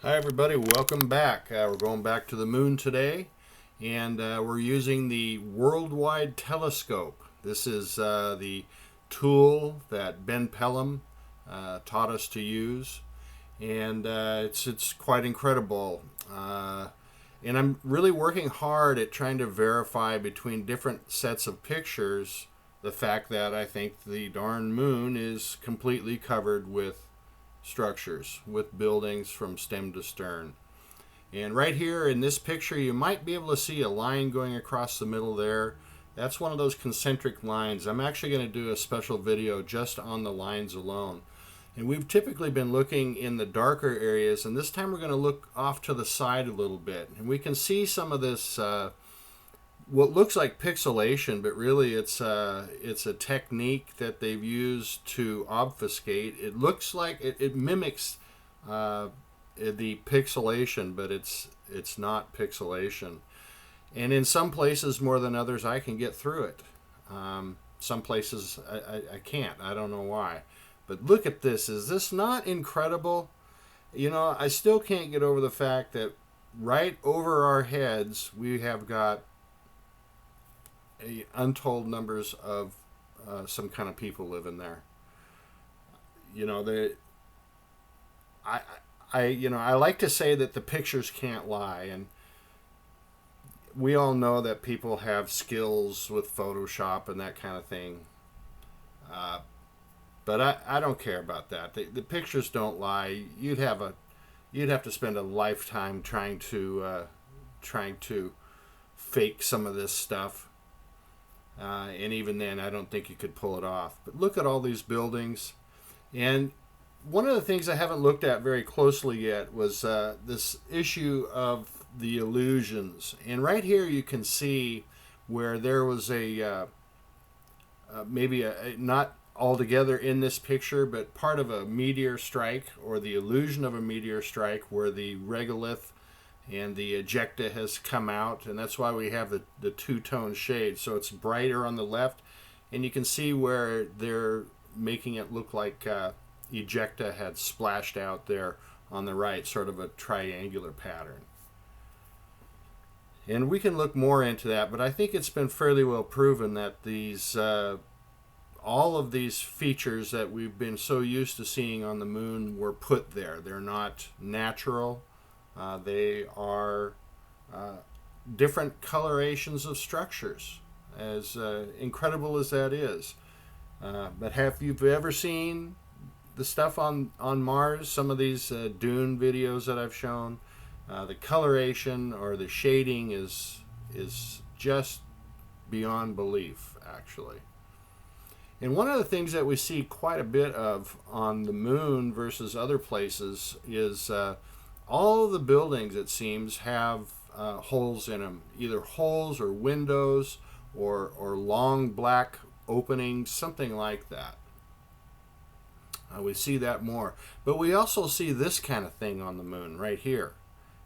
Hi everybody, welcome back. We're going back to the moon today, and we're using the Worldwide Telescope. This is the tool that Ben Pellom taught us to use, and it's quite incredible. And I'm really working hard at trying to verify between different sets of pictures the fact that I think the darn moon is completely covered with structures, with buildings from stem to stern. And right here in this picture you might be able to see a line going across the middle there. That's one of those concentric lines. I'm actually going to do a special video just on the lines alone. And we've typically been looking in the darker areas, and this time we're going to look off to the side a little bit. And we can see some of this what looks like pixelation, but really it's a technique that they've used to obfuscate. It looks like it mimics the pixelation, but it's not pixelation. And in some places more than others I can get through it. Some places I can't. I don't know why. But look at this. Is this not incredible? You know, I still can't get over the fact that right over our heads we have got untold numbers of some kind of people living there. You know, I like to say that the pictures can't lie, and we all know that people have skills with Photoshop and that kind of thing. But I don't care about that. The pictures don't lie. You'd have to spend a lifetime trying to fake some of this stuff. And even then, I don't think you could pull it off. But look at all these buildings. And one of the things I haven't looked at very closely yet was this issue of the illusions. And right here you can see where there was maybe not altogether in this picture, but part of a meteor strike, or the illusion of a meteor strike, where the regolith and the ejecta has come out, and that's why we have the two-tone shade. So it's brighter on the left, and you can see where they're making it look like ejecta had splashed out there on the right, sort of a triangular pattern. And we can look more into that, but I think it's been fairly well proven that these all of these features that we've been so used to seeing on the moon were put there. They're not natural. They are different colorations of structures, as incredible as that is. But have you ever seen the stuff on Mars? Some of these dune videos that I've shown, the coloration or the shading is just beyond belief, actually. And one of the things that we see quite a bit of on the moon versus other places is all of the buildings, it seems, have holes in them, either holes or windows or long black openings, something like that. We see that more, but we also see this kind of thing on the moon right here,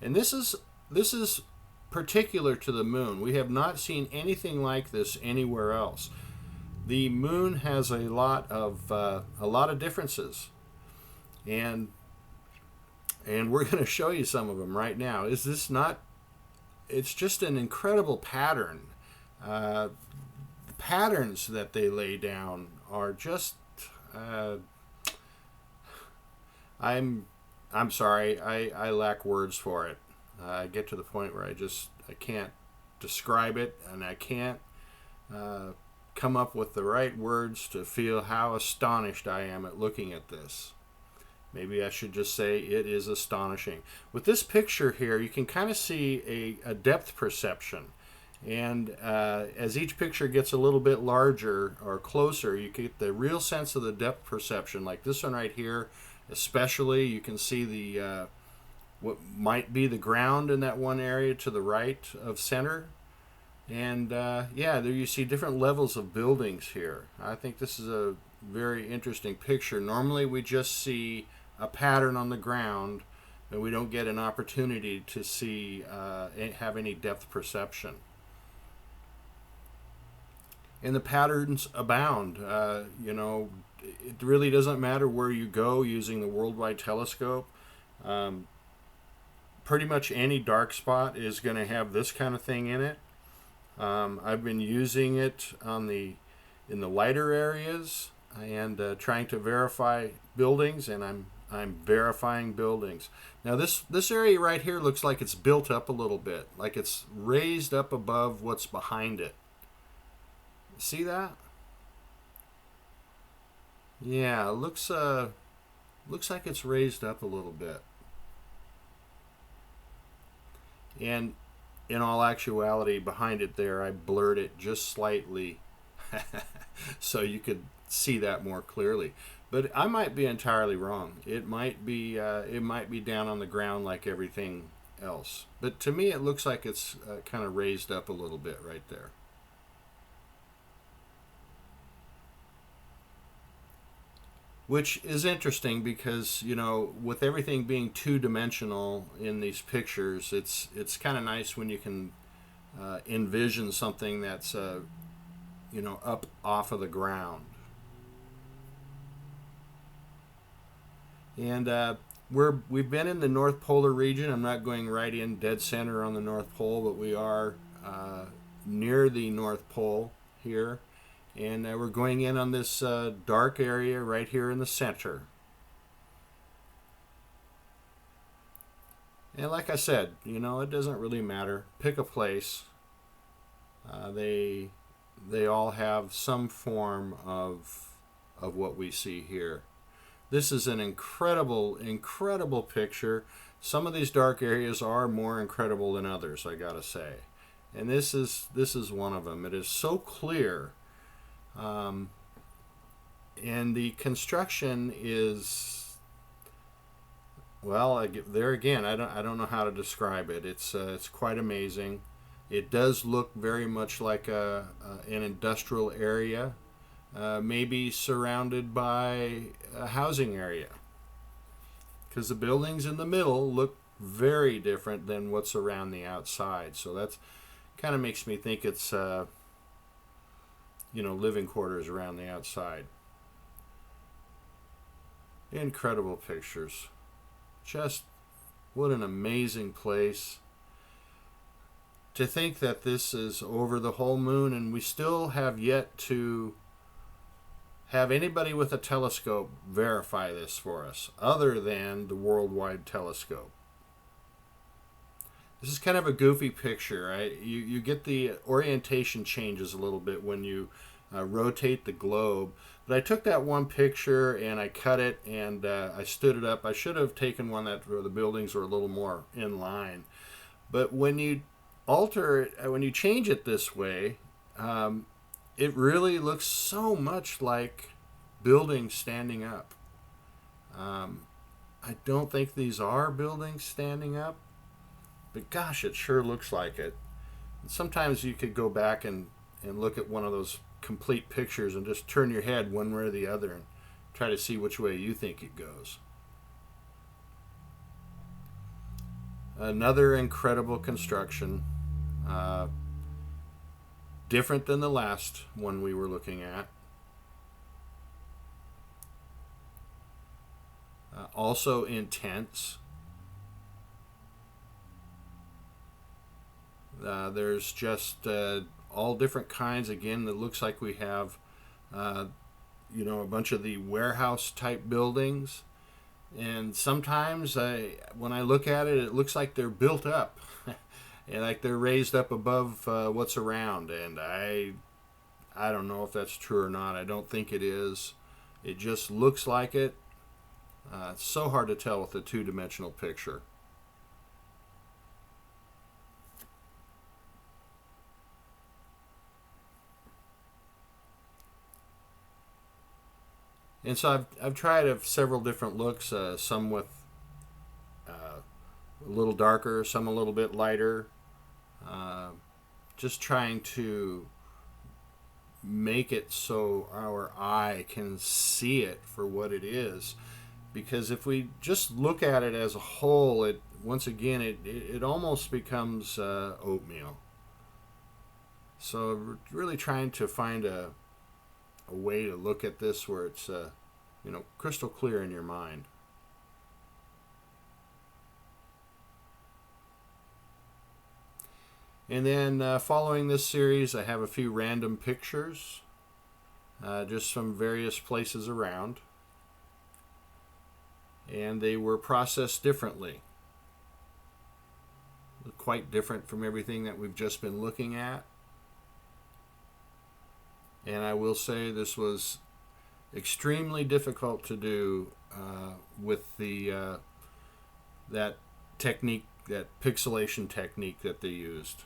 and this is particular to the moon. We have not seen anything like this anywhere else. The moon has a lot of differences, and we're going to show you some of them right now. Is this not? It's just an incredible pattern. The patterns that they lay down are just. I'm sorry. I lack words for it. I get to the point where I can't describe it, and I can't come up with the right words to feel how astonished I am at looking at this. Maybe I should just say it is astonishing. With this picture here, you can kind of see a depth perception. And as each picture gets a little bit larger or closer, you get the real sense of the depth perception. Like this one right here, especially, you can see the what might be the ground in that one area to the right of center. And yeah, there you see different levels of buildings here. I think this is a very interesting picture. Normally we just see a pattern on the ground, and we don't get an opportunity to see have any depth perception. And the patterns abound. You know, it really doesn't matter where you go using the Worldwide Telescope. pretty much any dark spot is going to have this kind of thing in it. I've been using it on in the lighter areas and trying to verify buildings, and I'm verifying buildings. Now this area right here looks like it's built up a little bit, like it's raised up above what's behind it. See that? Yeah, it looks like it's raised up a little bit. And in all actuality, behind it there, I blurred it just slightly so you could see that more clearly. But I might be entirely wrong. It might be down on the ground like everything else. But to me, it looks like it's kind of raised up a little bit right there. Which is interesting because, you know, with everything being two-dimensional in these pictures, it's kind of nice when you can envision something that's, you know, up off of the ground. And we've been in the North Polar region. I'm not going right in dead center on the North Pole, but we are near the North Pole here. And we're going in on this dark area right here in the center. And like I said, you know, it doesn't really matter. Pick a place. They all have some form of what we see here. This is an incredible, incredible picture. Some of these dark areas are more incredible than others, I gotta say. And this is one of them. It is so clear. And the construction is, well, there again, I don't know how to describe it. It's quite amazing. It does look very much like an industrial area, maybe surrounded by a housing area, because the buildings in the middle look very different than what's around the outside. So that's kind of makes me think it's you know, living quarters around the outside. Incredible pictures. Just what an amazing place. To think that this is over the whole moon, and we still have yet to have anybody with a telescope verify this for us, other than the Worldwide Telescope. This is kind of a goofy picture. You get the orientation changes a little bit when you rotate the globe. But I took that one picture and I cut it and I stood it up. I should have taken one where the buildings were a little more in line. But when you alter it, when you change it this way, it really looks so much like buildings standing up. I don't think these are buildings standing up. But gosh, it sure looks like it. And sometimes you could go back and look at one of those complete pictures and just turn your head one way or the other and try to see which way you think it goes. Another incredible construction. Different than the last one we were looking at. Also intense. There's just all different kinds. Again, it looks like we have, you know, a bunch of the warehouse type buildings. And sometimes when I look at it, it looks like they're built up. And like they're raised up above what's around. And I don't know if that's true or not. I don't think it is. It just looks like it. It's so hard to tell with a two-dimensional picture. And so I've tried several different looks, some with a little darker, some a little bit lighter, just trying to make it so our eye can see it for what it is. Because if we just look at it as a whole, it almost becomes oatmeal. So we're really trying to find a way to look at this where it's you know, crystal clear in your mind. And then following this series, I have a few random pictures, just from various places around. And they were processed differently. Quite different from everything that we've just been looking at. And I will say this was extremely difficult to do with the that technique, that pixelation technique that they used.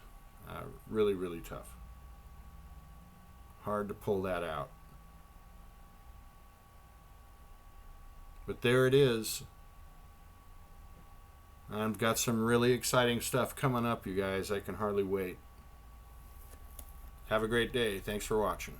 Really, really tough. Hard to pull that out. But there it is. I've got some really exciting stuff coming up, you guys. I can hardly wait. Have a great day. Thanks for watching.